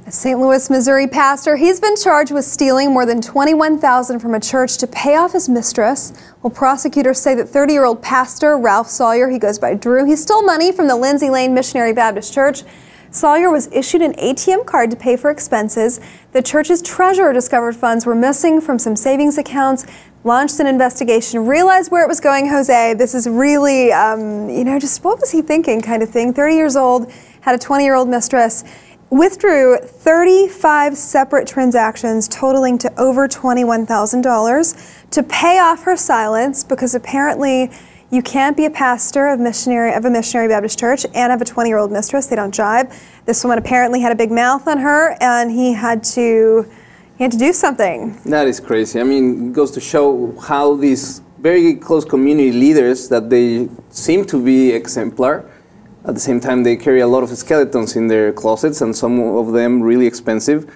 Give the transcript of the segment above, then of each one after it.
A St. Louis, Missouri pastor, he's been charged with stealing more than $21,000 from a church to pay off his mistress. Well, prosecutors say that 30-year-old pastor Ralph Sawyer, he goes by Drew, he stole money from the Lindsey Missionary Baptist Church. Sawyer was issued an ATM card to pay for expenses. The church's treasurer discovered funds were missing from some savings accounts, launched an investigation, realized where it was going. Jose, this is really, just what was he thinking kind of thing. 30 years old, had a 20-year-old mistress. Withdrew 35 separate transactions totaling to over $21,000 to pay off her silence, because apparently you can't be a pastor of a Missionary Baptist Church and have a 20-year-old mistress. They don't jibe. This woman apparently had a big mouth on her, and he had to do something. That is crazy. I mean, it goes to show how these very close community leaders, that they seem to be exemplar. At the same time, they carry a lot of skeletons in their closets, and some of them really expensive.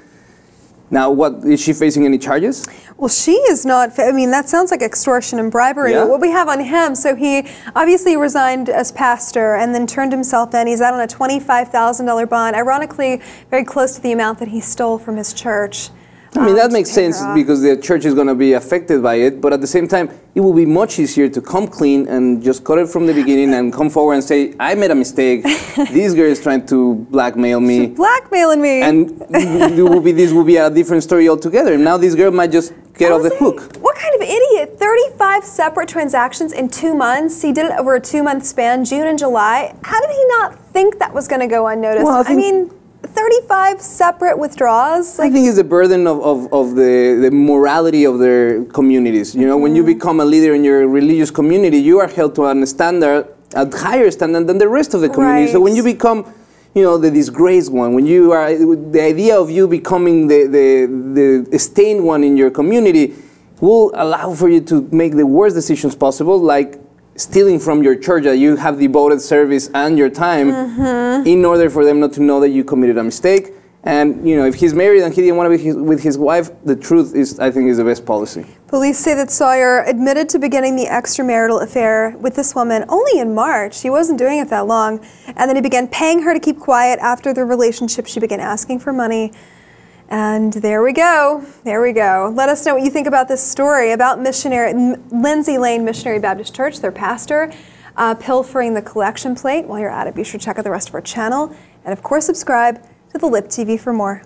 Now, what, is she facing any charges? Well, she is not. I mean, that sounds like extortion and bribery. Yeah. What we have on him, so he obviously resigned as pastor and then turned himself in. He's out on a $25,000 bond, ironically very close to the amount that he stole from his church. I mean, that makes sense because the church is going to be affected by it, but at the same time, it will be much easier to come clean and just cut it from the beginning and come forward and say, I made a mistake. This girl is trying to blackmail me. She's blackmailing me. And this will be a different story altogether. Now this girl might just get off the hook. What kind of idiot? 35 separate transactions in 2 months. He did it over a 2-month span, June and July. How did he not think that was going to go unnoticed? Well, I mean, 35 separate withdrawals. I think it's the burden of the morality of their communities. You know, when you become a leader in your religious community, you are held to a higher standard than the rest of the community. Right. So when you become, the disgraced one, when you are, the idea of you becoming the stained one in your community will allow for you to make the worst decisions possible, like stealing from your church that you have devoted service and your time in order for them not to know that you committed a mistake. And, if he's married and he didn't want to be with his wife, the truth is, I think, is the best policy. Police say that Sawyer admitted to beginning the extramarital affair with this woman only in March. He wasn't doing it that long. And then he began paying her to keep quiet. After the relationship, she began asking for money. And there we go. There we go. Let us know what you think about this story about Lindsey Missionary Baptist Church, their pastor, pilfering the collection plate. While you're at it, be sure to check out the rest of our channel. And of course, subscribe to the Lip TV for more.